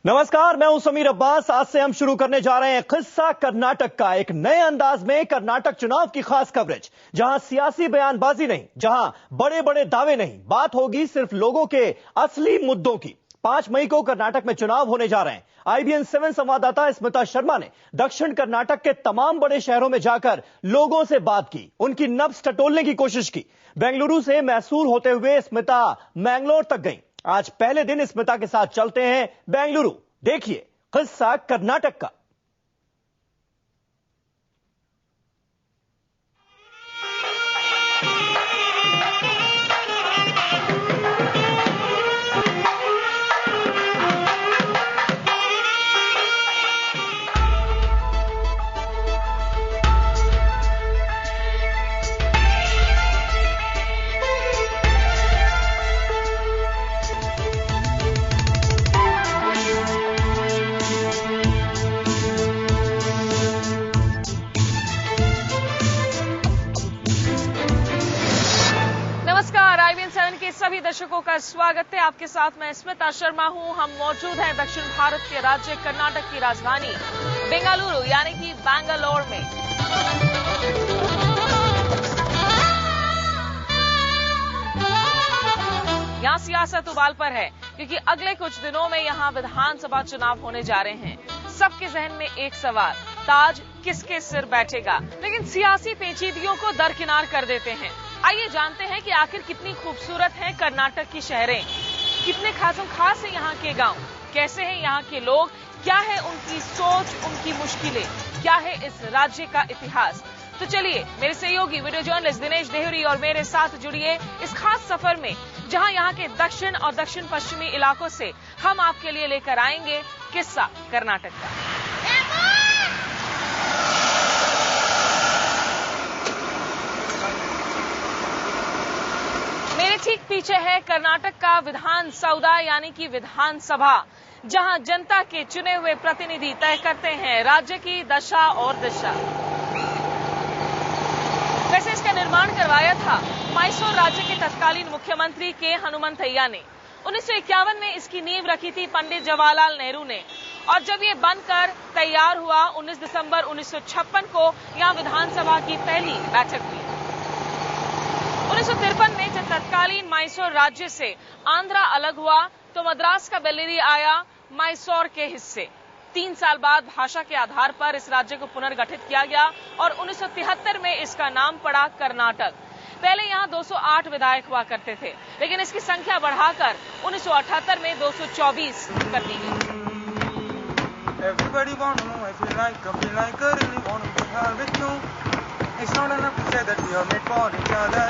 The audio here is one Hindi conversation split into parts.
नमस्कार, मैं हूं समीर अब्बास। आज से हम शुरू करने जा रहे हैं किस्सा कर्नाटक का। एक नए अंदाज में कर्नाटक चुनाव की खास कवरेज, जहां सियासी बयानबाजी नहीं, जहां बड़े बड़े दावे नहीं, बात होगी सिर्फ लोगों के असली मुद्दों की। 5 मई को कर्नाटक में चुनाव होने जा रहे हैं। IBN 7 संवाददाता स्मिता शर्मा ने दक्षिण कर्नाटक के तमाम बड़े शहरों में जाकर लोगों से बात की, उनकी नब्ज टटोलने की कोशिश की। बेंगलुरु से मैसूर होते हुए स्मिता मैंगलोर तक गई। आज पहले दिन स्मिता के साथ चलते हैं बेंगलुरु। देखिए किस्सा कर्नाटक का। सभी दर्शकों का स्वागत है। आपके साथ मैं स्मिता शर्मा हूं। हम मौजूद हैं दक्षिण भारत के राज्य कर्नाटक की राजधानी बेंगलुरु यानी कि बैंगलोर में। यहां सियासत उबाल पर है क्योंकि अगले कुछ दिनों में यहां विधानसभा चुनाव होने जा रहे हैं। सबके जहन में एक सवाल, ताज किसके सिर बैठेगा? लेकिन सियासी पेचीदगियों को दरकिनार कर देते हैं। आइए जानते हैं कि आखिर कितनी खूबसूरत हैं कर्नाटक की शहरें, कितने खास हैं यहाँ के गांव, कैसे हैं यहाँ के लोग, क्या है उनकी सोच, उनकी मुश्किलें, क्या है इस राज्य का इतिहास। तो चलिए मेरे सहयोगी वीडियो जर्नलिस्ट दिनेश देहुरी और मेरे साथ जुड़िए इस खास सफर में, जहां यहाँ के दक्षिण और दक्षिण पश्चिमी इलाकों से हम आपके लिए लेकर आएंगे किस्सा कर्नाटक का। मेरे ठीक पीछे है कर्नाटक का विधान सौदा यानी कि विधानसभा, जहां जनता के चुने हुए प्रतिनिधि तय करते हैं राज्य की दशा और दिशा। वैसे इसका निर्माण करवाया था मैसूर राज्य के तत्कालीन मुख्यमंत्री के हनुमंतैया ने। 1951 में इसकी नींव रखी थी पंडित जवाहरलाल नेहरू ने, और जब ये बनकर तैयार हुआ 19 दिसंबर 1956 को यहां विधानसभा की पहली बैठक हुई। 1953 में जब तत्कालीन मैसूर राज्य से आंध्रा अलग हुआ तो मद्रास का बेल्लिरी आया मैसूर के हिस्से। 3 साल बाद भाषा के आधार पर इस राज्य को पुनर्गठित किया गया और 1973 में इसका नाम पड़ा कर्नाटक। पहले यहां 208 विधायक हुआ करते थे, लेकिन इसकी संख्या बढ़ाकर 1978 में 224 कर दी गई।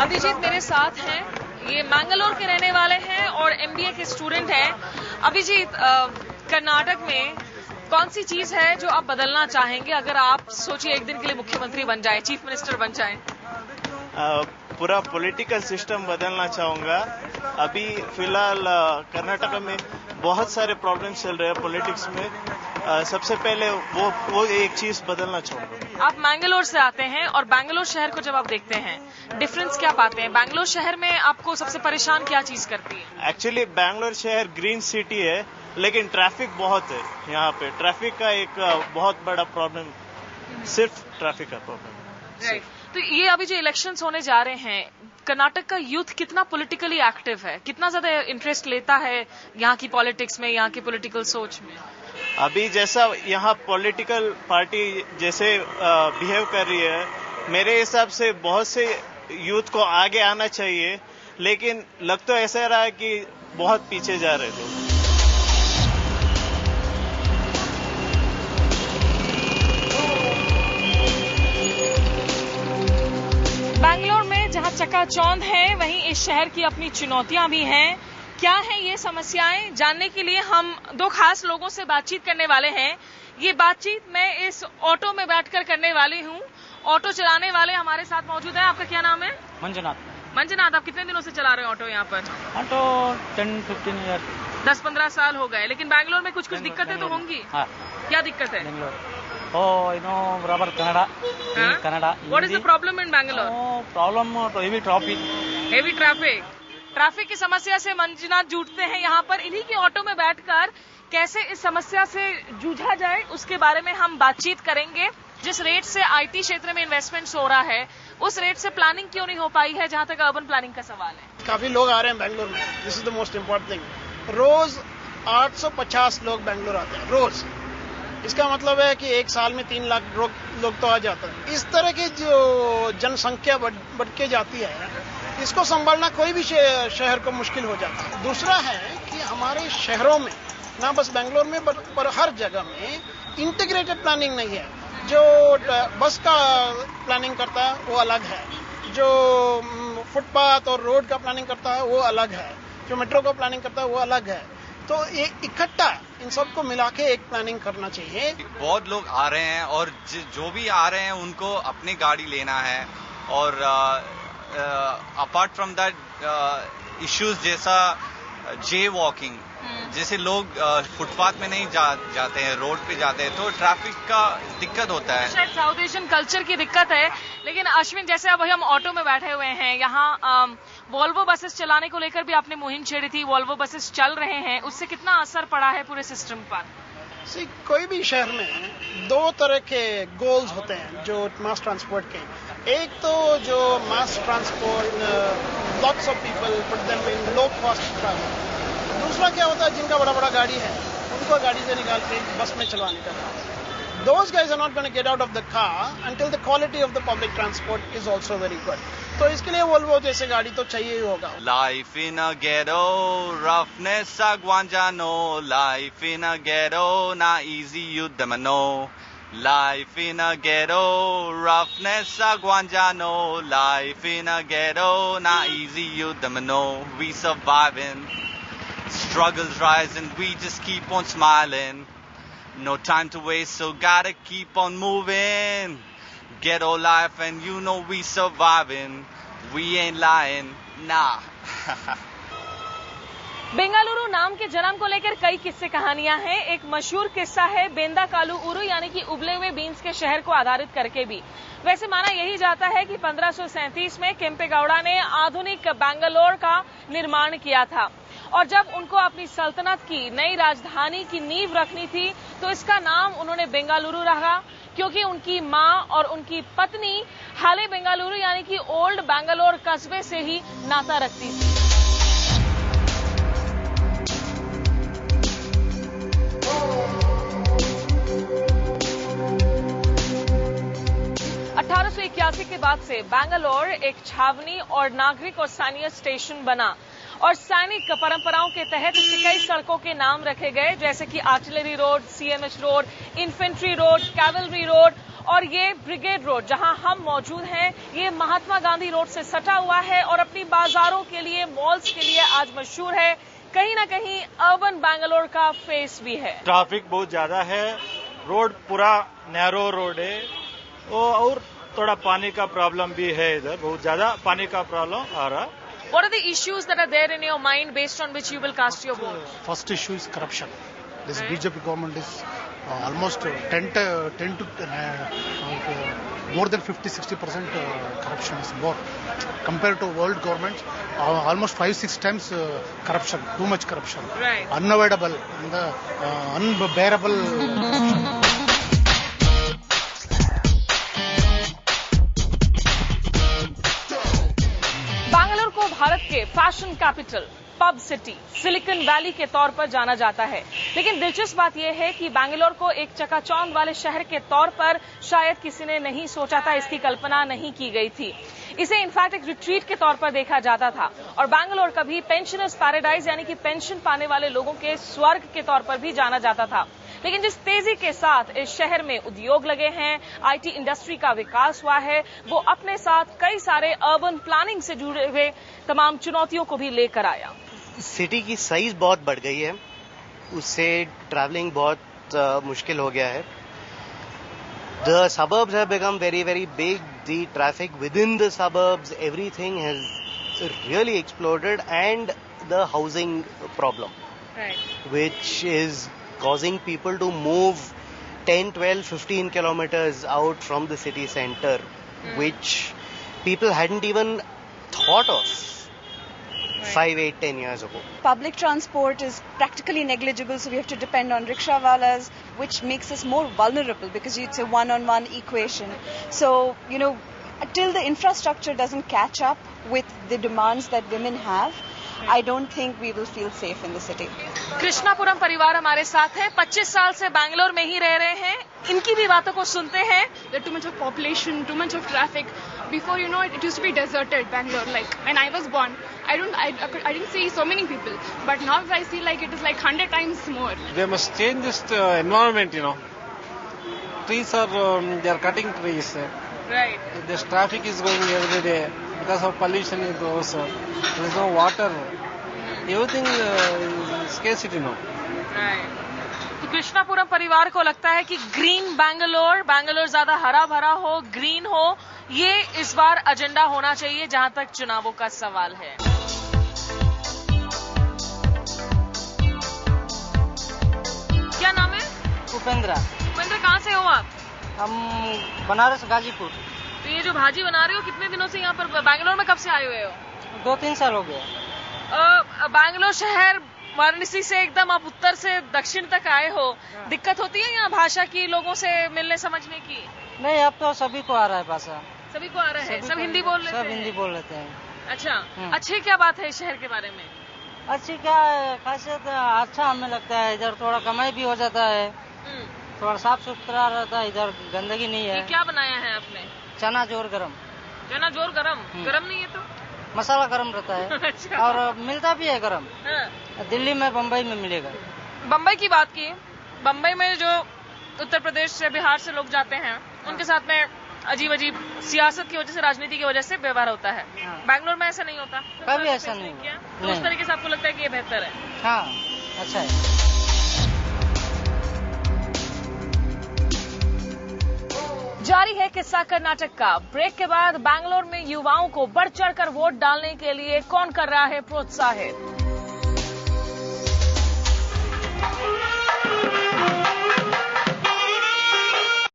अभिजीत मेरे साथ हैं, ये मैंगलोर के रहने वाले हैं और MBA के स्टूडेंट हैं। अभिजीत, कर्नाटक में कौन सी चीज है जो आप बदलना चाहेंगे अगर आप सोचिए एक दिन के लिए मुख्यमंत्री बन जाए, चीफ मिनिस्टर बन जाए? पूरा पॉलिटिकल सिस्टम बदलना चाहूंगा। अभी फिलहाल कर्नाटक में बहुत सारे प्रॉब्लम्स चल रहे हैं पॉलिटिक्स में। सबसे पहले वो एक चीज बदलना चाहूंगा। आप मैंगलोर से आते हैं और बैंगलोर शहर को जब आप देखते हैं, डिफरेंस क्या पाते हैं? बैंगलोर शहर में आपको सबसे परेशान क्या चीज करती है? एक्चुअली बैंगलोर शहर ग्रीन सिटी है, लेकिन ट्रैफिक बहुत है यहाँ पे। ट्रैफिक का एक बहुत बड़ा प्रॉब्लम, सिर्फ ट्रैफिक का प्रॉब्लम। राइट। तो ये अभी जो इलेक्शंस होने जा रहे हैं, कर्नाटक का यूथ कितना पॉलिटिकली एक्टिव है, कितना ज्यादा इंटरेस्ट लेता है यहाँ की पॉलिटिक्स में, यहाँ की पॉलिटिकल सोच में? अभी जैसा यहाँ पॉलिटिकल पार्टी जैसे बिहेव कर रही है, मेरे हिसाब से बहुत से यूथ को आगे आना चाहिए, लेकिन लग तो ऐसा रहा है कि बहुत पीछे जा रहे लोग। बैंगलोर में जहां चकाचौंध है, वहीं इस शहर की अपनी चुनौतियां भी हैं। क्या है ये समस्याएं, जानने के लिए हम 2 खास लोगों से बातचीत करने वाले हैं। ये बातचीत मैं इस ऑटो में बैठकर करने वाली हूँ। ऑटो चलाने वाले हमारे साथ मौजूद हैं। आपका क्या नाम है? मंजुनाथ, आप कितने दिनों से चला रहे हैं ऑटो यहाँ पर? ऑटो 10-15 ईयर, 10-15 साल हो गए। लेकिन बैंगलोर में कुछ दिक्कतें तो होंगी। हाँ। क्या दिक्कत है? बराबर Kannada, Kannada. What is the problem in Bangalore? Problem heavy traffic. Heavy traffic. Traffic की समस्या से मंजुनाथ जूझते हैं यहाँ पर। इन्हीं के ऑटो में बैठकर कैसे इस समस्या से जूझा जाए उसके बारे में हम बातचीत करेंगे। जिस रेट से आईटी क्षेत्र में इन्वेस्टमेंट्स हो रहा है उस रेट से प्लानिंग क्यों नहीं हो पाई है, जहां तक अर्बन प्लानिंग का सवाल है। काफी लोग आ रहे हैं बैंगलोर में, this is the most important thing. रोज 850 लोग बैंगलोर आते हैं रोज। इसका मतलब है कि एक साल में 3 लाख लोग तो आ जाते हैं। इस तरह की जो जनसंख्या बढ़ के जाती है, इसको संभालना कोई भी शहर को मुश्किल हो जाता है। दूसरा है कि हमारे शहरों में, ना बस बैंगलोर में पर हर जगह में इंटीग्रेटेड प्लानिंग नहीं है। जो बस का प्लानिंग करता है वो अलग है, जो फुटपाथ और रोड का प्लानिंग करता है वो अलग है, जो मेट्रो का प्लानिंग करता है वो अलग है। तो एक इकट्ठा इन सबको मिला के एक प्लानिंग करना चाहिए। बहुत लोग आ रहे हैं और जो भी आ रहे हैं उनको अपनी गाड़ी लेना है। और अपार्ट फ्रॉम दैट इश्यूज जैसा जे वॉकिंग, जैसे लोग फुटपाथ में नहीं जाते हैं, रोड पे जाते हैं, तो ट्रैफिक का दिक्कत होता है। शायद साउथ एशियन कल्चर की दिक्कत है। लेकिन अश्विन, जैसे अब हम ऑटो में बैठे हुए हैं, यहाँ वॉल्वो बसेस चलाने को लेकर भी आपने मुहिम छेड़ी थी, वॉल्वो बसेस चल रहे हैं, उससे कितना असर पड़ा है पूरे सिस्टम पर? कोई भी शहर में 2 तरह के गोल्स होते हैं जो मास ट्रांसपोर्ट के। एक तो जो mass transport, lots of people put them in low cost travel. दूसरा क्या होता है, जिनका बड़ा गाड़ी है उनको गाड़ी से निकाल के बस में चलवाने का काम। Those guys are not going to get out of the car until the quality of the public transport is also very good. तो इसके लिए वोल्वो जैसे गाड़ी तो चाहिए ही होगा। Life in a ghetto, roughness a guanjano. Life in a ghetto, na easy you them know. Life in a ghetto, roughness a guanjano. Life in a ghetto, na easy you them know. We surviving, struggles rising, we just keep on smiling. No time to waste, so gotta keep on moving. Ghetto life and you know we surviving. We ain't lying, nah. Bengaluru नाम के जन्म को लेकर कई किस्से कहानियां हैं। एक मशहूर किस्सा है बेंदाकालु उरु, यानी कि उबले हुए बीन्स के शहर को आधारित करके भी। वैसे माना यही जाता है कि 1537 में केम्पेगौड़ा ने आधुनिक बैंगलोर का निर्माण किया था और जब उनको अपनी सल्तनत की नई राजधानी की नींव रखनी थी तो इसका नाम उन्होंने बेंगलुरु रखा, क्योंकि उनकी मां और उनकी पत्नी हाले बेंगलुरु यानी कि ओल्ड बैंगलोर कस्बे से ही नाता रखती थी। के बाद से बैंगलोर एक छावनी और नागरिक और सैन्य स्टेशन बना और सैनिक परंपराओं के तहत इसके कई सड़कों के नाम रखे गए, जैसे कि artillery road, CMH road, infantry road, cavalry road और ये ब्रिगेड रोड जहां हम मौजूद हैं, ये महात्मा गांधी रोड से सटा हुआ है और अपनी बाजारों के लिए, मॉल्स के लिए आज मशहूर है। कहीं ना कहीं अर्बन बैंगलोर का फेस भी है। ट्रैफिक बहुत ज्यादा है, रोड पूरा नैरो रोड है और थोड़ा पानी का प्रॉब्लम भी है, इधर बहुत ज्यादा पानी का प्रॉब्लम आ रहा। What are the issues that are there in your mind based on which you will cast your vote? First issue is corruption. This BJP government is almost 10 to more than 50-60% corruption is more compared to world governments. Almost 5-6 times corruption, too much corruption, right? Unavoidable, unbearable corruption. Bangalore को भारत के fashion capital, pub city, silicon valley के तौर पर जाना जाता है, लेकिन दिलचस्प बात यह है कि बैंगलोर को एक चकाचौंध वाले शहर के तौर पर शायद किसी ने नहीं सोचा था, इसकी कल्पना नहीं की गई थी। इसे इनफैक्ट एक रिट्रीट के तौर पर देखा जाता था और बैंगलोर कभी पेंशनर्स पैराडाइज यानी कि पेंशन पाने वाले लोगों के स्वर्ग के तौर पर भी जाना जाता था। लेकिन जिस तेजी के साथ इस शहर में उद्योग लगे हैं, आईटी इंडस्ट्री का विकास हुआ है, वो अपने साथ कई सारे अर्बन प्लानिंग से जुड़े हुए तमाम चुनौतियों को भी लेकर आया। सिटी की साइज बहुत बढ़ गई है, उससे ट्रैवलिंग बहुत मुश्किल हो गया है। The suburbs have become very, very big. The traffic within the suburbs, everything has really exploded, and the housing problem, right, which is causing people to move 10, 12, 15 kilometers out from the city center, which people hadn't even thought of. 5, 8, 10 years ago. Public transport is practically negligible, so we have to depend on rickshawalas, which makes us more vulnerable because it's a one-on-one equation. So, till the infrastructure doesn't catch up with the demands that women have, I don't think we will feel safe in the city. Krishnapuram परिवार हमारे साथ है, 25 साल से बैंगलोर में ही रह रहे हैं। इनकी भी बातों को सुनते हैं। There's too much of population, too much of traffic. Before, it used to be deserted, Bangalore. Like when I was born, I didn't see so many people. But now I see like it is like 100 times more. They must change this environment, Trees are, they are cutting trees. Right. This traffic is going every day. Because of pollution, there is no water. Everything is scarcity now. Right. तो कृष्णापुरम परिवार को लगता है कि ग्रीन बैंगलोर ज्यादा हरा भरा हो, ग्रीन हो, ये इस बार एजेंडा होना चाहिए जहां तक चुनावों का सवाल है। क्या नाम है? उपेंद्र। उपेंद्र, कहाँ से हो आप? हम बनारस गाजीपुर। तो ये जो भाजी बना रहे हो, कितने दिनों से यहाँ पर बैंगलोर में कब से आए हुए हो? 2-3 साल हो गए। बैंगलोर शहर वाराणसी से एकदम आप उत्तर से दक्षिण तक आए हो, दिक्कत होती है यहाँ भाषा की, लोगों से मिलने समझने की? नहीं, अब तो सभी को आ रहा है भाषा। सभी को आ रहा है? सब हिंदी बोल लेते हैं? सब हिंदी बोल लेते हैं। अच्छा, अच्छी क्या बात है इस शहर के बारे में? अच्छी क्या खासियत? अच्छा हमें लगता है, इधर थोड़ा कमाई भी हो जाता है, थोड़ा साफ सुथरा रहता है, इधर गंदगी नहीं है। क्या बनाया है आपने? चना जोर गरम। चना जोर गरम? गरम नहीं है तो? मसाला गरम रहता है। अच्छा। और मिलता भी है गरम। दिल्ली में, बम्बई में मिलेगा। बम्बई की बात की, बम्बई में जो उत्तर प्रदेश से, बिहार से लोग जाते हैं, उनके साथ में अजीब सियासत की वजह से, राजनीति की वजह से व्यवहार होता है। बैंगलोर में ऐसा नहीं होता? कभी ऐसा नहीं किया? तो उस तरीके से आपको लगता है कि ये बेहतर है? हाँ, अच्छा है। जारी है किस्सा कर्नाटक का। ब्रेक के बाद बैंगलोर में युवाओं को बढ़ चढ़कर वोट डालने के लिए कौन कर रहा है प्रोत्साहित?